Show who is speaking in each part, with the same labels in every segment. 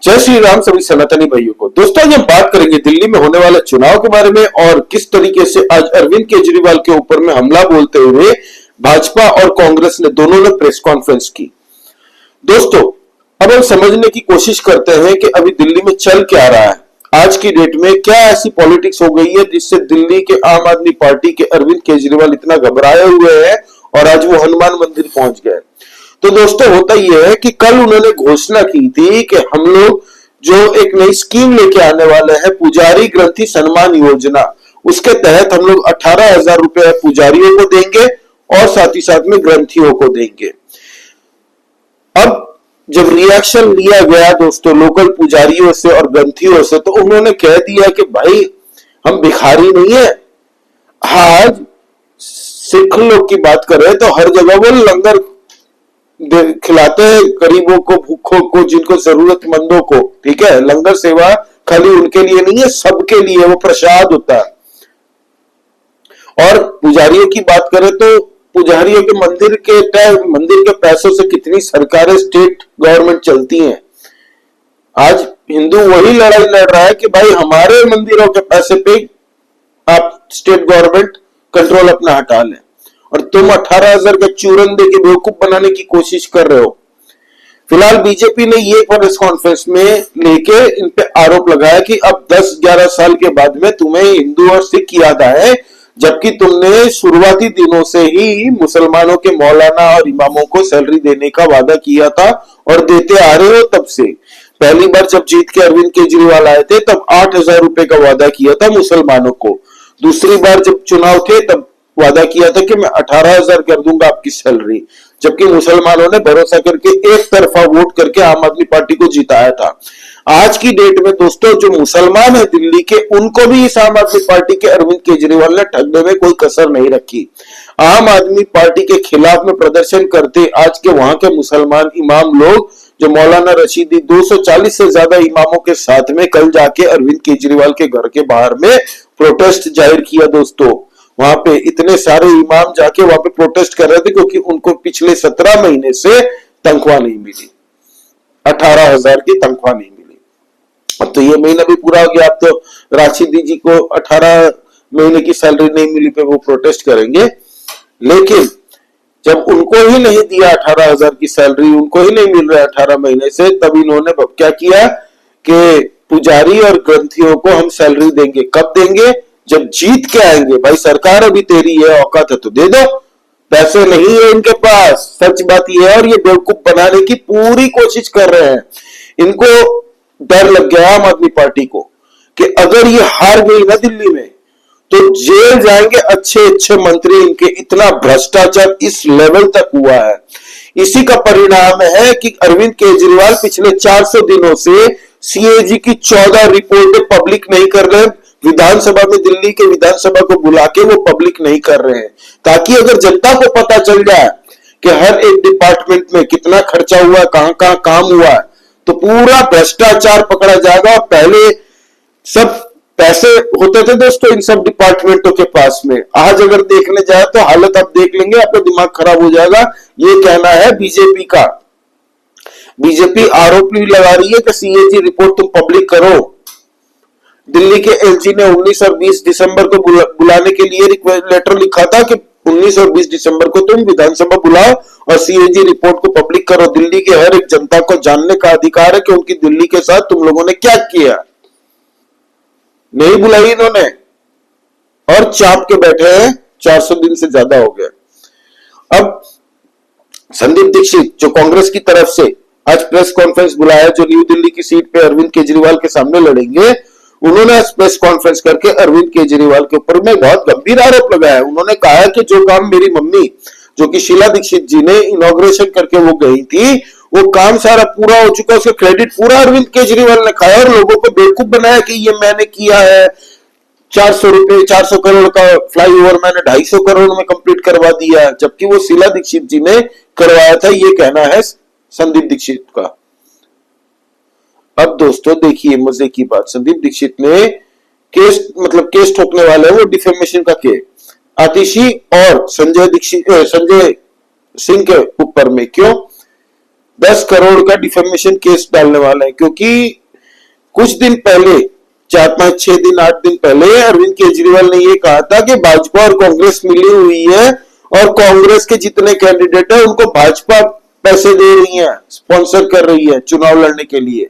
Speaker 1: जय श्री राम सभी सनातनी भाइयों को। दोस्तों आज हम बात करेंगे दिल्ली में होने वाले चुनाव के बारे में और किस तरीके से आज अरविंद केजरीवाल के ऊपर में हमला बोलते हुए भाजपा और कांग्रेस ने दोनों ने प्रेस कॉन्फ्रेंस की। दोस्तों अब हम समझने की कोशिश करते हैं कि अभी दिल्ली में चल क्या रहा है। आज की डेट में क्या ऐसी पॉलिटिक्स हो गई है जिससे दिल्ली के आम आदमी पार्टी के अरविंद केजरीवाल इतना घबराए हुए हैं और आज वो हनुमान मंदिर पहुंच गए। तो दोस्तों होता यह है कि कल उन्होंने घोषणा की थी कि हम लोग जो एक नई स्कीम लेके आने वाले हैं पुजारी ग्रंथी सम्मान योजना, उसके तहत हम लोग 18,000 रुपए पुजारियों को देंगे और साथ ही साथ में ग्रंथियों को देंगे। अब जब रिएक्शन लिया गया दोस्तों लोकल पुजारियों से और ग्रंथियों से, तो उन्होंने कह दिया कि भाई हम भिखारी नहीं है। आज सिख लोग की बात करें तो हर जगह वो लंगर खिलाते हैं गरीबों को, भूखों को, जिनको जरूरतमंदों को। ठीक है, लंगर सेवा खाली उनके लिए नहीं है, सबके लिए वो प्रसाद होता है। और पुजारियों की बात करें तो पुजारियों के मंदिर के पैसों से कितनी सरकारें, स्टेट गवर्नमेंट चलती हैं। आज हिंदू वही लड़ाई लड़ रहा है कि भाई हमारे मंदिरों के पैसे पे आप स्टेट गवर्नमेंट कंट्रोल अपना हटा लें, और तुम 18,000 का चूरन दे के बेवकूफ बनाने की कोशिश कर रहे हो। फिलहाल बीजेपी ने ये प्रेस कॉन्फ्रेंस में लेके इन पे आरोप लगाया कि अब 10-11 साल के बाद में तुम्हें हिंदू और सिख याद आए, जबकि तुमने शुरुआती दिनों से ही मुसलमानों के मौलाना और इमामों को सैलरी देने का वादा किया था और देते आ रहे हो। तब से पहली बार जब जीत के अरविंद केजरीवाल आए थे तब 8,000 रुपए का वादा किया था मुसलमानों को। दूसरी बार जब चुनाव थे तब वादा किया था कि मैं 18,000 कर दूंगा आपकी सैलरी, जबकि मुसलमानों ने भरोसा करके एक तरफा वोट करके आम आदमी पार्टी को जिताया था। आज की डेट में दोस्तों जो मुसलमान है दिल्ली के, उनको भी इस आम आदमी पार्टी के अरविंद केजरीवाल ने ठगने में कोई कसर नहीं रखी। आम आदमी पार्टी के खिलाफ में प्रदर्शन करते आज के वहां के मुसलमान इमाम लोग, जो मौलाना रशीदी 240 से ज्यादा इमामों के साथ में कल जाके अरविंद केजरीवाल के घर के बाहर में प्रोटेस्ट जाहिर किया। दोस्तों वहां पे इतने सारे इमाम जाके वहां पे प्रोटेस्ट कर रहे थे क्योंकि उनको पिछले 17 महीने से तनख्वाह नहीं मिली, 18,000 की तनख्वाह नहीं मिली। अब तो ये महीना भी पूरा हो गया, अब तो राशिदी जी को 18 महीने की सैलरी नहीं मिली पे वो प्रोटेस्ट करेंगे। लेकिन जब उनको ही नहीं दिया 18,000 की सैलरी, उनको ही नहीं मिल रहा 18 महीने से, तब इन्होंने क्या किया कि पुजारी और ग्रंथियों को हम सैलरी देंगे। कब देंगे? जब जीत के आएंगे। भाई सरकार अभी तेरी है, औकात है तो दे दो, पैसे नहीं है इनके पास, सच बात ये है। और ये बेवकूफ बनाने की पूरी कोशिश कर रहे हैं। इनको डर लग गया आम आदमी पार्टी को कि अगर ये हार गई ना दिल्ली में तो जेल जाएंगे अच्छे अच्छे मंत्री इनके। इतना भ्रष्टाचार इस लेवल तक हुआ है। इसी का परिणाम है कि अरविंद केजरीवाल पिछले 400 दिनों से सीएजी की 14 रिपोर्टें पब्लिक नहीं कर रहे। विधानसभा में दिल्ली के विधानसभा को बुला के वो पब्लिक नहीं कर रहे हैं, ताकि अगर जनता को पता चल जाए कि हर एक डिपार्टमेंट में कितना खर्चा हुआ है, कहां कहां काम हुआ है, तो पूरा भ्रष्टाचार पकड़ा जाएगा। पहले सब पैसे होते थे दोस्तों इन सब डिपार्टमेंटों के पास में, आज अगर देखने जाए तो हालत आप देख लेंगे, आपका दिमाग खराब हो जाएगा। ये कहना है बीजेपी का। बीजेपी आरोप भी लगा रही है कि सीएजी रिपोर्ट तुम पब्लिक करो। दिल्ली के एलजी ने 19 और 20 दिसंबर को बुलाने के लिए लेटर लिखा था कि 19 और 20 दिसंबर को तुम विधानसभा बुलाओ और सीएजी रिपोर्ट को पब्लिक करो। दिल्ली के हर एक जनता को जानने का अधिकार है कि उनकी दिल्ली के साथ तुम लोगों ने क्या किया। नहीं बुलाई इन्होंने और चाप के बैठे हैं, 400 दिन से ज्यादा हो गया। अब संदीप दीक्षित जो कांग्रेस की तरफ से आज प्रेस कॉन्फ्रेंस बुलाया, जो न्यू दिल्ली की सीट पे अरविंद केजरीवाल के सामने लड़ेंगे, उन्होंने प्रेस कॉन्फ्रेंस करके अरविंद केजरीवाल के ऊपर में बहुत गंभीर आरोप लगाया। उन्होंने कहा कि जो काम मेरी मम्मी जो कि शीला दीक्षित जी ने इनॉग्रेशन करके वो गई थी, वो काम सारा पूरा हो चुका, उसका क्रेडिट पूरा अरविंद केजरीवाल ने खाया और लोगों को बेवकूफ बनाया कि ये मैंने किया है। 400 करोड़ का फ्लाईओवर मैंने 250 करोड़ में कंप्लीट करवा दिया, जबकि वो शीला दीक्षित जी ने करवाया था। ये कहना है संदीप दीक्षित का। अब दोस्तों देखिए मजे की बात, संदीप दीक्षित ने केस ठोकने वाले वो डिफेमेशन का केस आतिशी और संजय सिंह के ऊपर में। क्यों? 10 करोड़ का डिफेमेशन केस डालने वाले हैं, क्योंकि कुछ दिन पहले 4 5 6 दिन 8 दिन पहले अरविंद केजरीवाल ने ये कहा था कि भाजपा और कांग्रेस मिली हुई है और कांग्रेस के जितने कैंडिडेट है उनको भाजपा पैसे दे रही है, स्पॉन्सर कर रही है चुनाव लड़ने के लिए।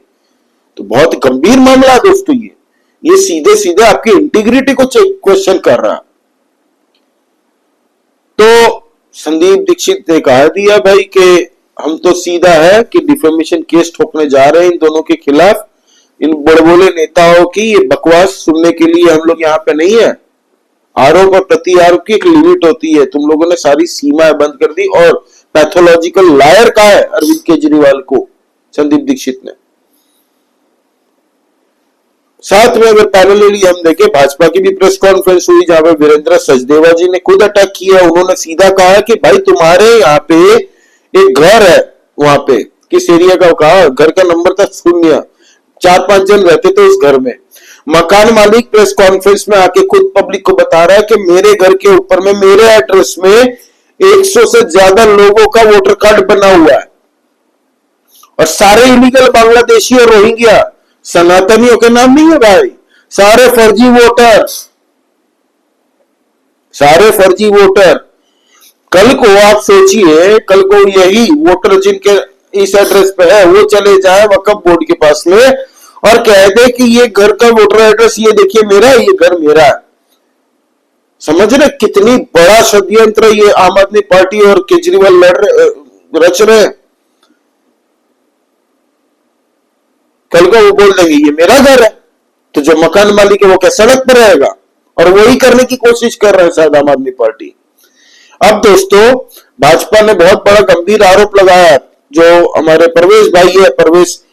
Speaker 1: तो बहुत गंभीर मामला है दोस्तों, ये सीधे सीधे आपकी इंटीग्रिटी को क्वेश्चन कर रहा है। तो संदीप दीक्षित ने कहा दिया भाई कि हम तो सीधा है कि डिफेमेशन केस ठोकने जा रहे हैं इन दोनों के खिलाफ। इन बड़बोले नेताओं की ये बकवास सुनने के लिए हम लोग यहाँ पे नहीं है। आरोप और प्रति आरोप की एक लिमिट होती है, तुम लोगों ने सारी सीमाएं बंद कर दी। और पैथोलॉजिकल लायर कहा है अरविंद केजरीवाल को संदीप दीक्षित ने। साथ में अगर पैरेलली हम देखें, भाजपा की भी प्रेस कॉन्फ्रेंस हुई जहां पर वीरेंद्र सचदेवा जी ने खुद अटैक किया। उन्होंने सीधा कहा कि भाई तुम्हारे यहाँ पे एक घर है, वहां पे किस एरिया का कहा, घर का नंबर था 0, 4 5 जन रहते थे उस घर में। मकान मालिक प्रेस कॉन्फ्रेंस में आके खुद पब्लिक को बता रहा है कि मेरे घर के ऊपर में मेरे एड्रेस में 100 से ज्यादा लोगों का वोटर कार्ड बना हुआ है और सारे इलीगल बांग्लादेशी और रोहिंग्या, सनातनियों के नाम नहीं है भाई, सारे फर्जी वोटर, सारे फर्जी वोटर। कल को आप सोचिए, कल को यही वोटर जिनके इस एड्रेस पे है वो चले जाए वक्फ बोर्ड के पास में और कह दे कि ये घर का वोटर एड्रेस ये देखिए मेरा, ये घर मेरा है। समझ रहे कितनी बड़ा षड्यंत्र ये आम आदमी पार्टी और केजरीवाल रच रहे हैं। कल को वो बोल देंगे ये मेरा घर है, तो जो मकान मालिक है वो क्या सड़क पर रहेगा? और वही करने की कोशिश कर रहे हैं शायद आम आदमी पार्टी। अब दोस्तों भाजपा ने बहुत बड़ा गंभीर आरोप लगाया, जो हमारे परवेश भाई है, परवेश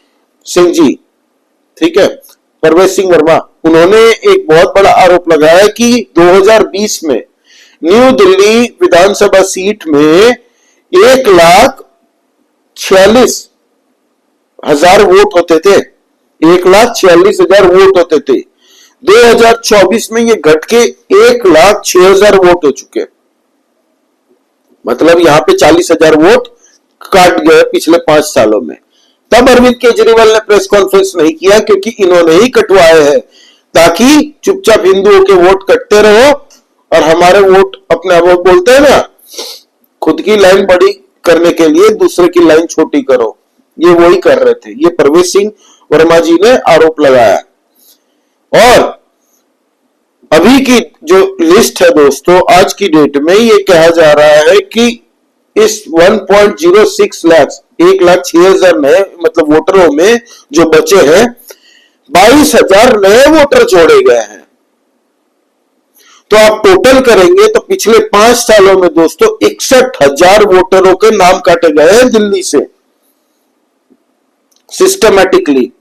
Speaker 1: सिंह जी, ठीक है, परवेश सिंह वर्मा, उन्होंने एक बहुत बड़ा आरोप लगाया कि 2020 में न्यू दिल्ली विधानसभा सीट में 1,46,000 वोट होते थे, 1,46,000 वोट होते थे। 2024 में ये घट के 1,06,000 वोट हो चुके, मतलब यहां पे 40,000 वोट काट गए पिछले 5 सालों में। तब अरविंद केजरीवाल ने प्रेस कॉन्फ्रेंस नहीं किया, क्योंकि इन्होंने ही कटवाए हैं ताकि चुपचाप हिंदुओं के वोट कटते रहो और हमारे वोट अपने आप बोलते हैं ना, खुद की लाइन बड़ी करने के लिए दूसरे की लाइन छोटी करो, ये वही कर रहे थे। ये परवेश सिंह वर्मा जी ने आरोप लगाया। और अभी की जो लिस्ट है दोस्तों, आज की डेट में ये कहा जा रहा है कि इस 1.06 लाख 1,06,000 नए मतलब वोटरों में जो बचे हैं 22,000 नए वोटर जोड़े गए हैं। तो आप टोटल करेंगे तो पिछले 5 सालों में दोस्तों 61,000 वोटरों के नाम काटे गए हैं दिल्ली से सिस्टमैटिकली।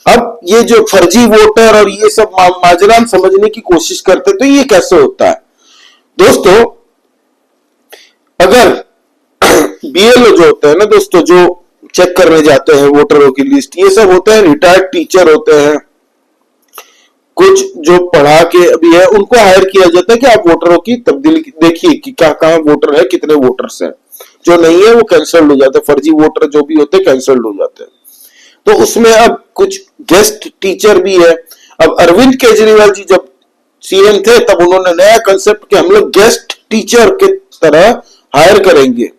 Speaker 1: अब ये जो फर्जी वोटर और ये सब माजरा हम समझने की कोशिश करते तो ये कैसे होता है दोस्तों। अगर बीएलओ जो होते हैं ना दोस्तों, जो चेक करने जाते हैं वोटरों की लिस्ट, ये सब होते हैं रिटायर्ड टीचर होते हैं, कुछ जो पढ़ा के अभी है उनको हायर किया जाता है कि आप वोटरों की तब्दीली देखिए कि क्या कहां वोटर है, कितने वोटर्स हैं। जो नहीं है वो कैंसल्ड हो जाते हैं, फर्जी वोटर जो भी होते हैं कैंसल्ड हो जाते हैं। तो उसमें अब कुछ गेस्ट टीचर भी है। अब अरविंद केजरीवाल जी जब सीएम थे तब उन्होंने नया कंसेप्ट कि हम लोग गेस्ट टीचर के तरह हायर करेंगे।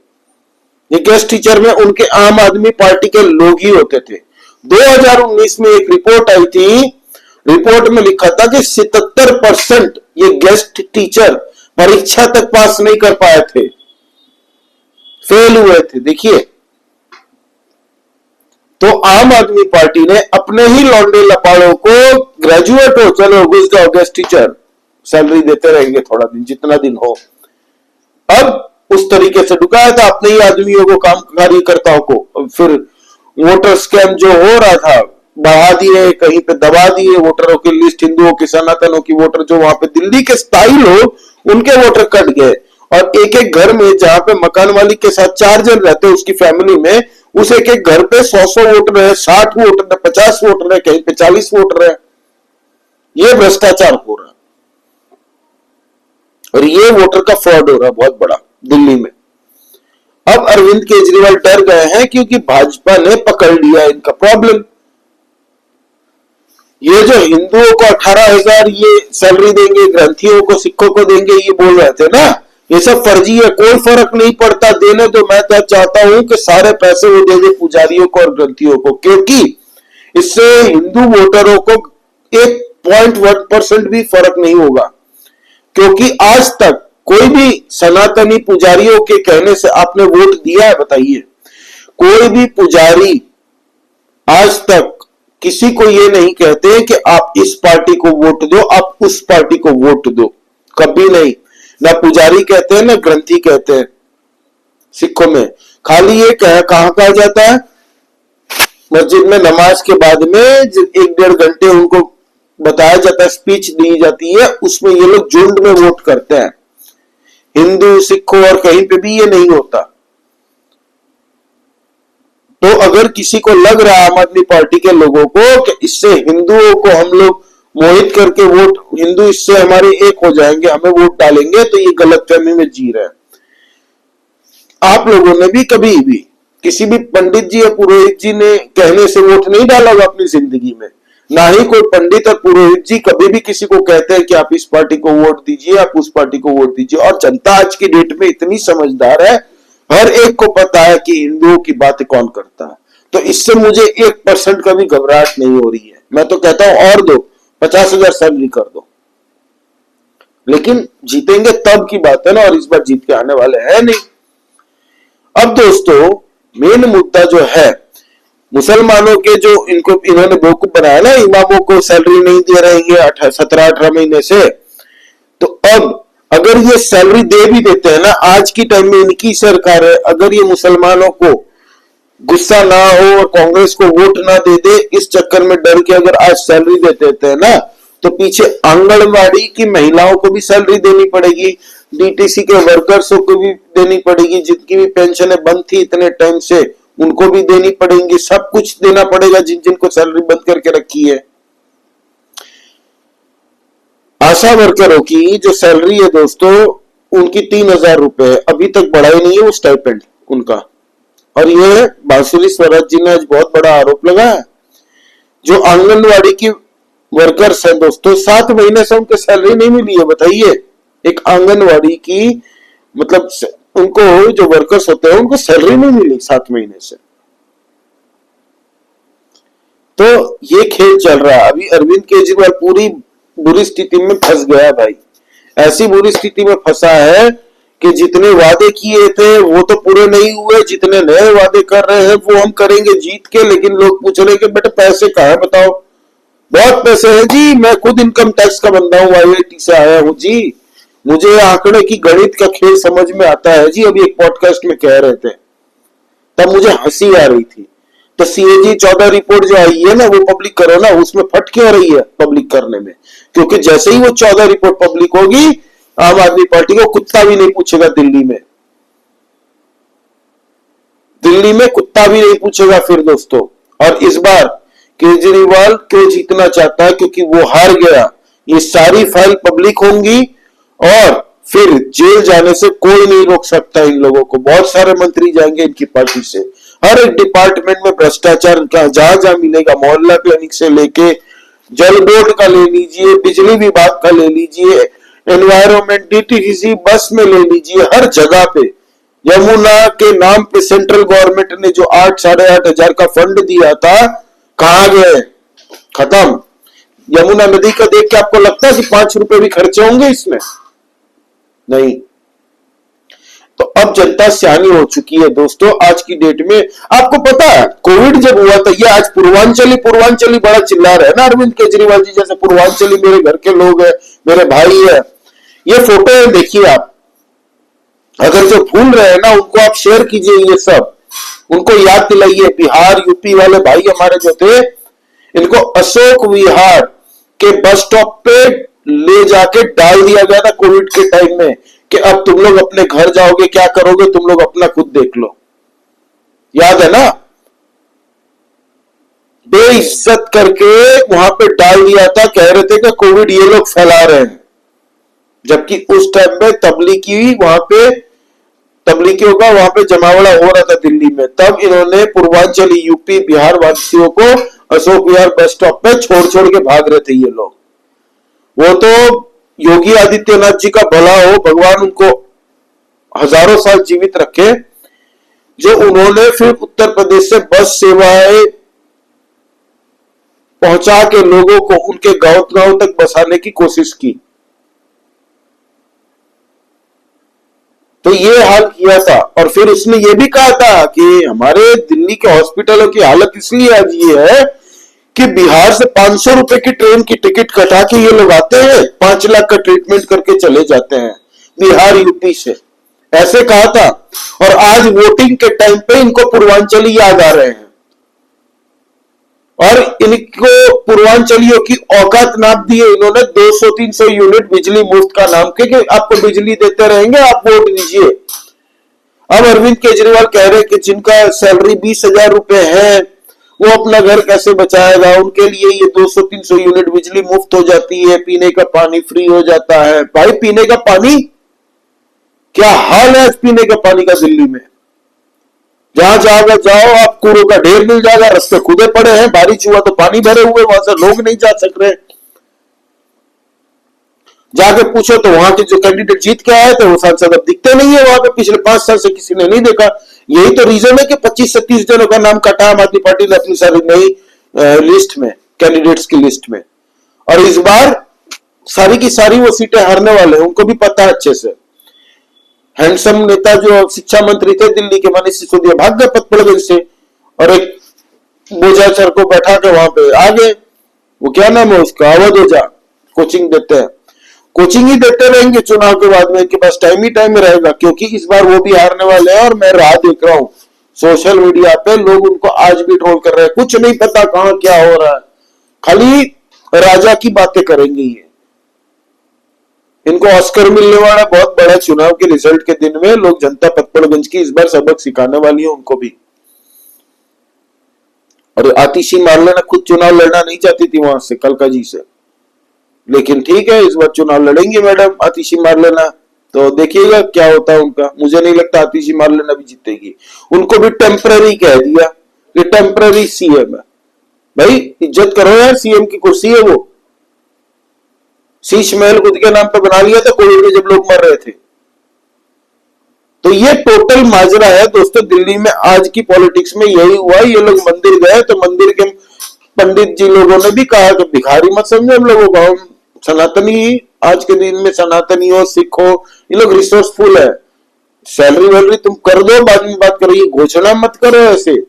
Speaker 1: ये गेस्ट टीचर में उनके आम आदमी पार्टी के लोग ही होते थे। 2019 में एक रिपोर्ट आई थी, रिपोर्ट में लिखा था कि 77% ये गेस्ट टीचर परीक्षा तक पास नहीं कर पाए थे, फेल हुए थे। देखिए, तो आम आदमी पार्टी ने अपने ही लौंडे लपाड़ों को ग्रेजुएट हो चलो घुस जाओ गेस्ट टीचर, सैलरी देते रहेंगे थोड़ा दिन जितना दिन हो। अब उस तरीके से ढुकाया था अपने ही आदमियों को, काम कार्यकर्ताओं को। फिर वोटर स्कैम जो हो रहा था बढ़ा दिए, कहीं पे दबा दिए वोटरों की लिस्ट, हिंदुओं की सनातनों की वोटर जो वहां पे दिल्ली के स्थायी लोग उनके वोटर कट गए। और एक एक घर में जहां पे मकान मालिक के साथ 4 जन रहते हैं उसकी फैमिली में, उस एक एक घर पे 100 वोटर है, 60 वोटर है, 50 वोटर है, कहीं पे 40 वोटर है। ये भ्रष्टाचार हो रहा है और ये वोटर का फ्रॉड हो रहा है बहुत बड़ा दिल्ली में। अब अरविंद केजरीवाल डर गए हैं क्योंकि भाजपा ने पकड़ लिया इनका प्रॉब्लम। ये जो हिंदुओं को 18,000 ये सैलरी देंगे, ग्रंथियों को, सिखों को देंगे, ये बोल रहे थे ना, ये सब फर्जी है, कोई फर्क नहीं पड़ता, देने तो मैं तो चाहता हूं कि सारे पैसे वो दे दे पुजारियों को और ग्रंथियों को, क्योंकि इससे हिंदू वोटरों को 1.1% भी फर्क नहीं होगा। क्योंकि आज तक कोई भी सनातनी पुजारियों के कहने से आपने वोट दिया है? बताइए। कोई भी पुजारी आज तक किसी को ये नहीं कहते कि आप इस पार्टी को वोट दो, आप उस पार्टी को वोट दो, कभी नहीं। ना पुजारी कहते हैं ना ग्रंथी कहते हैं सिखों में। खाली ये कहा जाता है मस्जिद में नमाज के बाद में 1-1.5 घंटे उनको बताया जाता है, स्पीच दी जाती है, उसमें ये लोग झुंड में वोट करते हैं। हिंदू, सिखों और कहीं पे भी ये नहीं होता। तो अगर किसी को लग रहा है आम आदमी पार्टी के लोगों को कि इससे हिंदुओं को हम लोग मोहित करके वोट, हिंदू इससे हमारे एक हो जाएंगे, हमें वोट डालेंगे, तो ये गलतफहमी में जी रहे हैं। आप लोगों ने भी कभी भी किसी भी पंडित जी या पुरोहित जी ने कहने से वोट नहीं डाला होगा अपनी जिंदगी में। ना ही कोई पंडित और पुरोहित जी कभी भी किसी को कहते हैं कि आप इस पार्टी को वोट दीजिए, आप उस पार्टी को वोट दीजिए। और जनता आज की डेट में इतनी समझदार है, हर एक को पता है कि हिंदुओं की बातें कौन करता है। तो इससे मुझे 1% का भी घबराहट नहीं हो रही है। मैं तो कहता हूं और दो, 50,000 सैलरी कर दो, लेकिन जीतेंगे तब की बात है ना, और इस बार जीत के आने वाले हैं नहीं। अब दोस्तों मेन मुद्दा जो है मुसलमानों के, जो इन्होंने बेवकूफ बनाया ना, इमामों को सैलरी नहीं दे रहेंगे 17-18 महीने से। तो अब अगर ये सैलरी दे भी देते हैं ना, आज की टाइम में इनकी सरकार है, अगर ये मुसलमानों को गुस्सा ना हो और कांग्रेस को वोट ना दे दे, इस चक्कर में डर के अगर आज सैलरी दे देते हैं ना, तो पीछे आंगनवाड़ी की महिलाओं को भी सैलरी देनी पड़ेगी, डीटीसी के वर्कर्स को भी देनी पड़ेगी, जिनकी भी पेंशन बंद थी इतने टाइम से उनको भी देनी पड़ेगी, सब कुछ देना पड़ेगा जिन जिनको सैलरी बंद करके रखी है। आशा वर्करों की जो सैलरी है दोस्तों, उनकी 3,000 रुपए अभी तक बढ़ाई नहीं है वो स्टाइपेंड उनका। और ये बांसुरी स्वराज जी ने आज बहुत बड़ा आरोप लगाया। जो आंगनवाड़ी की वर्कर्स हैं दोस्तों, 7 महीने से उनको सैलरी नहीं मिली है। बताइए, एक आंगनवाड़ी की मतलब उनको जो वर्कर्स होते हैं उनको सैलरी नहीं मिली 7 महीने से। तो ये खेल चल रहा है। अभी अरविंद केजरीवाल पूरी बुरी स्थिति में फंस गया भाई। ऐसी बुरी स्थिति में फंसा है कि जितने वादे किए थे वो तो पूरे नहीं हुए, जितने नए वादे कर रहे हैं वो हम करेंगे जीत के, लेकिन लोग पूछ रहे हैं कि बेटा पैसे कहाँ है बताओ। बहुत पैसे हैं जी, मैं खुद इनकम टैक्स का बंदा हूँ, IIT से आया हूँ जी, मुझे आंकड़े की गणित का खेल समझ में आता है जी। अभी एक पॉडकास्ट में कह रहे थे, तब मुझे हंसी आ रही थी। तो CAG 14 रिपोर्ट जो आई है ना, वो पब्लिक करो ना, उसमें फट क्यों रही है पब्लिक करने में? क्योंकि जैसे ही वो 14 रिपोर्ट पब्लिक होगी, आम आदमी पार्टी को कुत्ता भी नहीं पूछेगा। दिल्ली में कुत्ता भी नहीं पूछेगा फिर दोस्तों। और इस बार केजरीवाल क्यों जीतना चाहता है? क्योंकि वो हार गया। ये सारी फाइल पब्लिक होंगी और फिर जेल जाने से कोई नहीं रोक सकता इन लोगों को। बहुत सारे मंत्री जाएंगे इनकी पार्टी से। हर एक डिपार्टमेंट में भ्रष्टाचार का जहां जहां मिलेगा, मोहल्ला क्लिनिक से लेके जल बोर्ड का ले लीजिए, बिजली विभाग का ले लीजिए, एनवायरमेंट, DTDC बस में ले लीजिए, हर जगह पे। यमुना के नाम पे सेंट्रल गवर्नमेंट ने जो 8-8.5 हजार का फंड दिया था, कहां गए? खत्म। यमुना नदी का देख के आपको लगता है कि 5 रुपए भी खर्चे होंगे इसमें? नहीं। तो अब जनता सियानी हो चुकी है दोस्तों आज की डेट में। आपको पता है कोविड जब हुआ था, ये आज पूर्वांचली बड़ा चिल्ला रहे हैं ना अरविंद केजरीवाल जी जैसे। पूर्वांचली मेरे घर के लोग हैं, मेरे भाई है। ये फोटो है, देखिए आप। अगर जो भूल रहे हैं ना उनको आप शेयर कीजिए, ये सब उनको याद दिलाइए। बिहार यूपी वाले भाई हमारे जो थे, इनको अशोक विहार के बस स्टॉप पे ले जाके डाल दिया गया था कोविड के टाइम में कि अब तुम लोग अपने घर जाओगे, क्या करोगे तुम लोग अपना खुद देख लो। याद है ना? बेइज्जत करके वहां पे डाल दिया था। कह रहे थे कि कोविड ये लोग फैला रहे हैं, जबकि उस टाइम में तबलीगियों का वहां पे जमावड़ा हो रहा था दिल्ली में, तब इन्होंने पूर्वांचली यूपी बिहार वासियों को अशोक विहार बस स्टॉप पे छोड़ छोड़ के भाग रहे थे ये लोग। वो तो योगी आदित्यनाथ जी का भला हो, भगवान उनको हजारों साल जीवित रखे, जो उन्होंने फिर उत्तर प्रदेश से बस सेवाएं पहुंचा के लोगों को उनके गांव गांव तक बसाने की कोशिश की। तो ये हाल किया था। और फिर उसने ये भी कहा था कि हमारे दिल्ली के हॉस्पिटलों की हालत इसलिए आज ये है कि बिहार से 500 रुपए की ट्रेन की टिकट कटा के ये लोग आते हैं, 5 लाख का ट्रीटमेंट करके चले जाते हैं बिहार यूपी से, ऐसे कहा था। और आज वोटिंग के टाइम पे इनको पूर्वांचली याद आ रहे हैं और इनको पूर्वांचलियों की औकात नाप दी है इन्होंने 200-300 यूनिट बिजली मुफ्त का नाम के, कि आपको बिजली देते रहेंगे, आप वोट दीजिए। अब अरविंद केजरीवाल कह रहे हैं कि जिनका सैलरी 20,000 रुपए है वो अपना घर कैसे बचाएगा, उनके लिए ये 200-300 यूनिट बिजली मुफ्त हो जाती है, पीने का पानी फ्री हो जाता है। भाई पीने का पानी क्या हाल है पीने का पानी का दिल्ली में, जहां जाओगे जाओ आप कूड़ों का ढेर मिल जाएगा, रास्ते खुदे पड़े हैं, बारिश हुआ तो पानी भरे हुए, वहां से लोग नहीं जा सक रहे। जाके पूछो तो वहां के जो कैंडिडेट जीत के आए थे वो सांसद अब दिखते नहीं है वहां पे, पिछले 5 साल से किसी ने नहीं देखा। यही तो रीजन है कि 25 से 30 जनों का नाम कटा आम आदमी पार्टी ने अपनी सारी नई लिस्ट में, कैंडिडेट्स की लिस्ट में। और इस बार सारी की सारी वो सीटें हारने वाले हैं, उनको भी पता है अच्छे से। हैंडसम नेता जो शिक्षा मंत्री थे दिल्ली के, मनीष सिसोदिया, भाग गए पतपड़गंज से और एक बोझा सर को बैठा के वहां पे आ गए। वो क्या नाम है उसका, अवध ओझा, कोचिंग देते हैं, कोचिंग ही देते रहेंगे चुनाव के बाद में, इनके पास टाइम ही टाइम रहेगा, क्योंकि इस बार वो भी हारने वाले हैं। और मैं राह देख रहा हूं सोशल मीडिया पे, लोग उनको आज भी ट्रोल कर रहे हैं, कुछ नहीं पता कहां क्या हो रहा है, खाली राजा की बातें करेंगे ये। इनको ऑस्कर मिलने वाला बहुत बड़ा चुनाव के रिजल्ट के दिन में लोग जनता पतपड़गंज की इस बार सबक सिखाने वाली है उनको भी। और आतिशी मारलेना खुद चुनाव लड़ना नहीं चाहती थी वहां से कलका जी से, लेकिन ठीक है इस बार चुनाव लड़ेंगे मैडम आतिशी मारलेना, तो देखिएगा क्या होता है उनका। मुझे नहीं लगता आतिशी मारलेना भी जीतेगी, उनको भी टेम्पररी कह दिया, ये टेम्पररी सीएम है। भाई इज्जत करो यार, सीएम की कुर्सी है वो, शीश महल खुद के नाम पे बना लिया था कोविड में जब लोग मर रहे थे। तो ये टोटल माजरा है दोस्तों दिल्ली में आज की पॉलिटिक्स में यही हुआ। ये लोग मंदिर गए तो मंदिर के पंडित जी लोगों ने भी कहा कि भिखारी मत समझो हम लोगों को, हम सनातनी, आज के दिन में सनातनी हो सिख हो, ये लोग रिसोर्सफुल है, सैलरी वैलरी तुम कर दो बाद में बात करो, ये घोषणा मत करो ऐसे।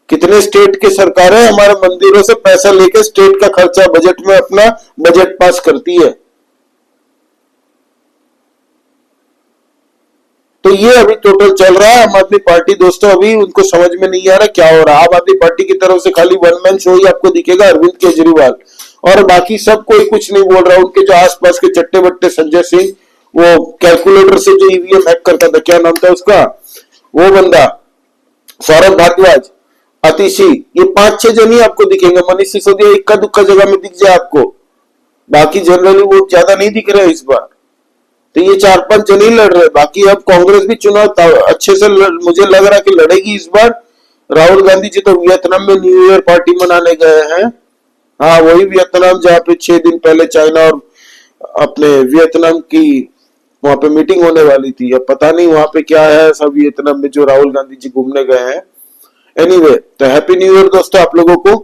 Speaker 1: कितने स्टेट के सरकारें हमारे मंदिरों से पैसा लेके स्टेट का खर्चा बजट में अपना बजट पास करती है। तो ये अभी टोटल चल रहा है आम आदमी पार्टी दोस्तों, अभी उनको समझ में नहीं आ रहा क्या हो रहा है। आम आदमी पार्टी की तरफ से खाली वन मैन शो ही आपको दिखेगा, अरविंद केजरीवाल, और बाकी सब कोई कुछ नहीं बोल रहा। उनके जो आसपास के चट्टे बट्टे, संजय सिंह, वो कैलकुलेटर से जो ईवीएम हैक करता था, क्या नाम था उसका, वो बंदा, सौरभ भारद्वाज, आतिशी, ये 5-6 जन ही आपको दिखेंगे। मनीष सिसोदिया इक्का दुक्का जगह में दिख जाए आपको, बाकी जनरली वो ज्यादा नहीं दिख रहे इस बार। तो ये 4-5 जन ही लड़ रहे। बाकी अब कांग्रेस भी चुनाव अच्छे से मुझे लग रहा है कि लड़ेगी इस बार। राहुल गांधी जी तो वियतनाम में न्यू ईयर पार्टी मनाने गए हैं। हाँ वही वियतनाम जहाँ पे 6 दिन पहले चाइना और अपने वियतनाम की वहां पे मीटिंग होने वाली थी। अब पता नहीं वहां पे क्या है सब वियतनाम में जो राहुल गांधी जी घूमने गए हैं। एनीवे, तो हैप्पी न्यू ईयर दोस्तों आप लोगों को,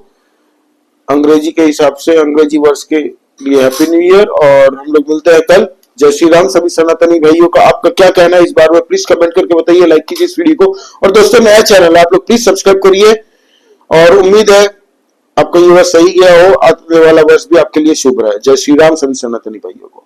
Speaker 1: अंग्रेजी के हिसाब से अंग्रेजी वर्ष के लिए हैप्पी न्यू ईयर। और हम लोग मिलते हैं कल। जय श्री राम सभी सनातनी भाइयों का। आपका क्या कहना है इस बार में प्लीज कमेंट करके बताइए, लाइक कीजिए इस वीडियो को। और दोस्तों नया चैनल है आप लोग प्लीज सब्सक्राइब करिए। और उम्मीद है आपका ये वर्ष सही गया हो, आने वाला वर्ष भी आपके लिए शुभ रहे। जय श्री राम सभी सनातनी भाइयों को।